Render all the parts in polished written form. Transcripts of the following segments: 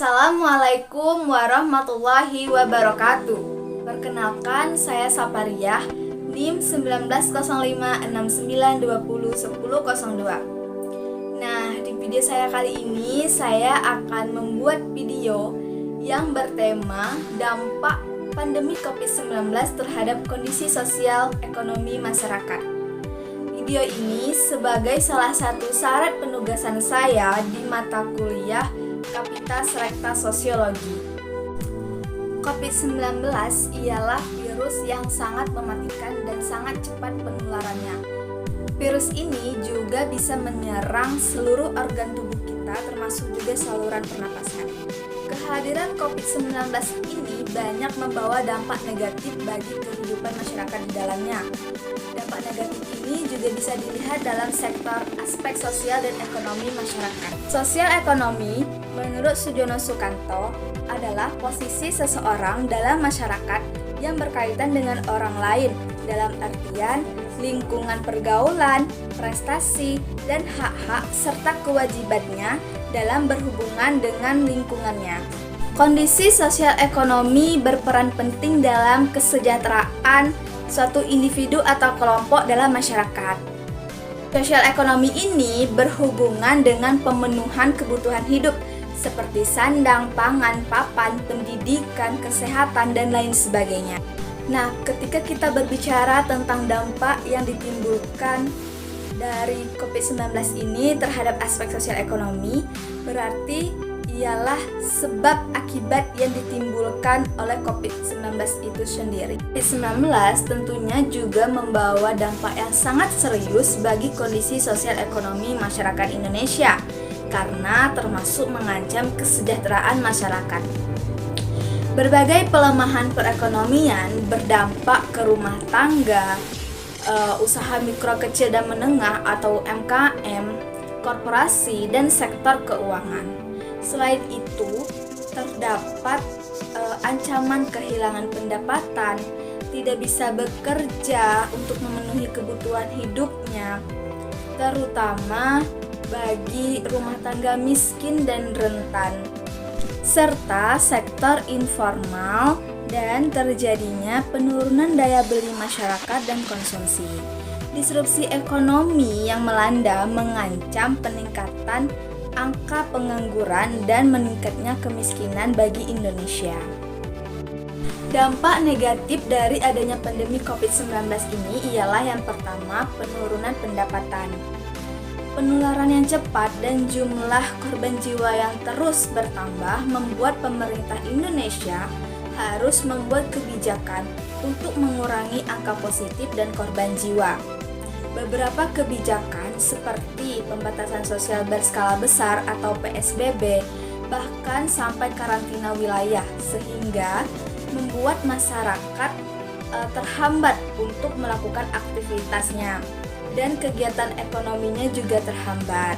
Assalamualaikum warahmatullahi wabarakatuh. Perkenalkan, saya Sapariah, NIM 190569201002. Nah, di video saya kali ini saya akan membuat video yang bertema dampak pandemi COVID-19 terhadap kondisi sosial ekonomi masyarakat. Video ini sebagai salah satu syarat penugasan saya di mata kuliah Kapitas Rekta Sosiologi. COVID-19 ialah virus yang sangat mematikan dan sangat cepat penularannya. Virus ini juga bisa menyerang seluruh organ tubuh kita, termasuk juga saluran pernapasan. Kehadiran COVID-19 ini banyak membawa dampak negatif bagi kehidupan masyarakat di dalamnya. Dampak negatif ini juga bisa dilihat dalam sektor aspek sosial dan ekonomi masyarakat. Sosial ekonomi, menurut Sujono Sukanto, adalah posisi seseorang dalam masyarakat yang berkaitan dengan orang lain dalam artian lingkungan pergaulan, prestasi, dan hak-hak serta kewajibannya dalam berhubungan dengan lingkungannya. Kondisi sosial ekonomi berperan penting dalam kesejahteraan suatu individu atau kelompok dalam masyarakat. Sosial ekonomi ini berhubungan dengan pemenuhan kebutuhan hidup seperti sandang, pangan, papan, pendidikan, kesehatan, dan lain sebagainya. Nah, ketika kita berbicara tentang dampak yang ditimbulkan dari COVID-19 ini terhadap aspek sosial ekonomi, berarti ialah sebab akibat yang ditimbulkan oleh COVID-19 itu sendiri. COVID-19 tentunya juga membawa dampak yang sangat serius bagi kondisi sosial ekonomi masyarakat Indonesia, karena termasuk mengancam kesejahteraan masyarakat. Berbagai pelemahan perekonomian berdampak ke rumah tangga, usaha mikro kecil dan menengah atau UMKM, korporasi, dan sektor keuangan. Selain itu, terdapat ancaman kehilangan pendapatan, tidak bisa bekerja untuk memenuhi kebutuhan hidupnya, terutama bagi rumah tangga miskin dan rentan, serta sektor informal dan terjadinya penurunan daya beli masyarakat dan konsumsi. Disrupsi ekonomi yang melanda mengancam peningkatan angka pengangguran dan meningkatnya kemiskinan bagi Indonesia. Dampak negatif dari adanya pandemi COVID-19 ini ialah yang pertama, penurunan pendapatan. Penularan yang cepat dan jumlah korban jiwa yang terus bertambah membuat pemerintah Indonesia harus membuat kebijakan untuk mengurangi angka positif dan korban jiwa. Beberapa kebijakan seperti pembatasan sosial berskala besar atau PSBB, bahkan sampai karantina wilayah, sehingga membuat masyarakat terhambat untuk melakukan aktivitasnya dan kegiatan ekonominya juga terhambat.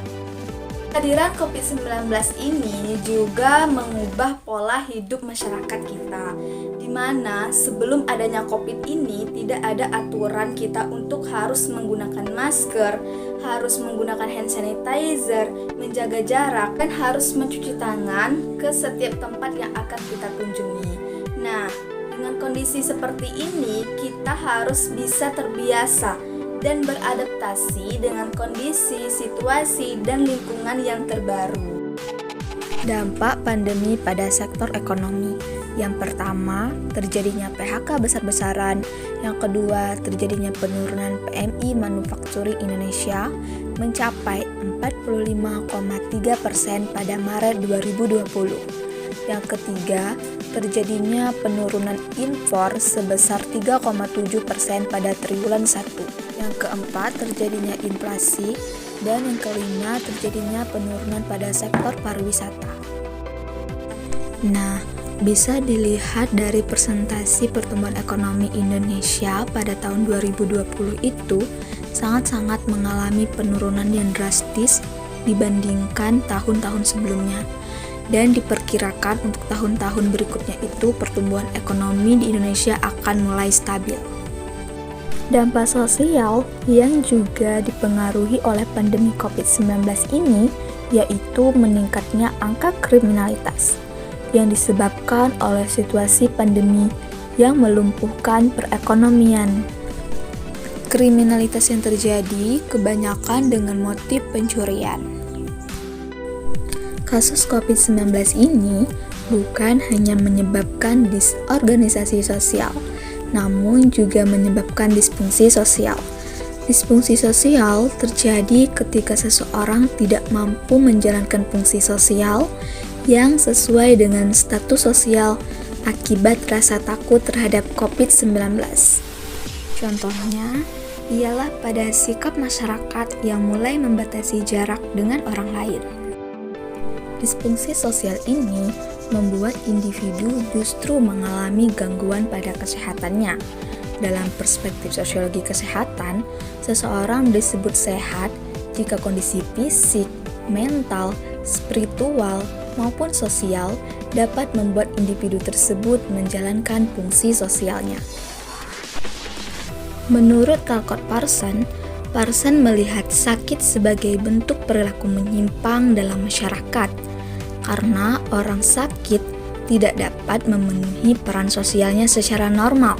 Kehadiran COVID-19 ini juga mengubah pola hidup masyarakat kita, di mana sebelum adanya COVID ini tidak ada aturan kita untuk harus menggunakan masker, harus menggunakan hand sanitizer, menjaga jarak, dan harus mencuci tangan ke setiap tempat yang akan kita kunjungi. Nah, dengan kondisi seperti ini, kita harus bisa terbiasa dan beradaptasi dengan kondisi, situasi, dan lingkungan yang terbaru. Dampak pandemi pada sektor ekonomi. Yang pertama, terjadinya PHK besar-besaran. Yang kedua, terjadinya penurunan PMI Manufacturing Indonesia mencapai 45,3% pada Maret 2020. Yang ketiga, terjadinya penurunan impor sebesar 3,7% pada triwulan 1. Yang keempat, terjadinya inflasi. Dan yang kelima, terjadinya penurunan pada sektor pariwisata. Nah, bisa dilihat dari presentasi pertumbuhan ekonomi Indonesia pada tahun 2020 itu sangat-sangat mengalami penurunan yang drastis dibandingkan tahun-tahun sebelumnya. Dan diperkirakan untuk tahun-tahun berikutnya itu pertumbuhan ekonomi di Indonesia akan mulai stabil. Dampak sosial yang juga dipengaruhi oleh pandemi COVID-19 ini yaitu meningkatnya angka kriminalitas. yang disebabkan oleh situasi pandemi yang melumpuhkan perekonomian. Kriminalitas yang terjadi kebanyakan dengan motif pencurian. Kasus COVID-19 ini bukan hanya menyebabkan disorganisasi sosial, namun juga menyebabkan disfungsi sosial. Disfungsi sosial terjadi ketika seseorang tidak mampu menjalankan fungsi sosial yang sesuai dengan status sosial akibat rasa takut terhadap COVID-19. Contohnya, ialah pada sikap masyarakat yang mulai membatasi jarak dengan orang lain. Disfungsi sosial ini membuat individu justru mengalami gangguan pada kesehatannya. Dalam perspektif sosiologi kesehatan, seseorang disebut sehat jika kondisi fisik, mental, spiritual, maupun sosial dapat membuat individu tersebut menjalankan fungsi sosialnya. Menurut Talcott Parsons melihat sakit sebagai bentuk perilaku menyimpang dalam masyarakat, karena orang sakit tidak dapat memenuhi peran sosialnya secara normal.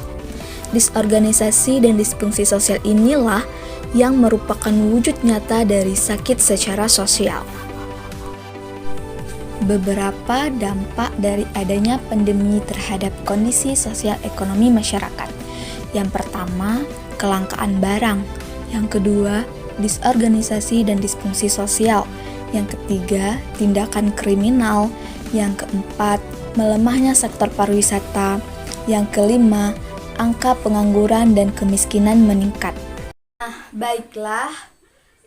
Disorganisasi dan disfungsi sosial inilah yang merupakan wujud nyata dari sakit secara sosial. Beberapa dampak dari adanya pandemi terhadap kondisi sosial ekonomi masyarakat. Yang pertama, kelangkaan barang. Yang kedua, disorganisasi dan disfungsi sosial. Yang ketiga, tindakan kriminal. Yang keempat, melemahnya sektor pariwisata. Yang kelima, angka pengangguran dan kemiskinan meningkat. Nah, baiklah,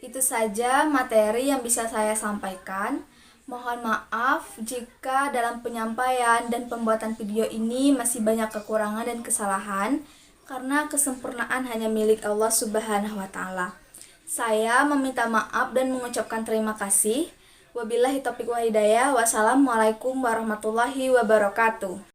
itu saja materi yang bisa saya sampaikan. Mohon maaf jika dalam penyampaian dan pembuatan video ini masih banyak kekurangan dan kesalahan, karena kesempurnaan hanya milik Allah Subhanahu wa Ta'ala. Saya meminta maaf dan mengucapkan terima kasih. Wabillahi taufiq wa hidayah. Wassalamualaikum warahmatullahi wabarakatuh.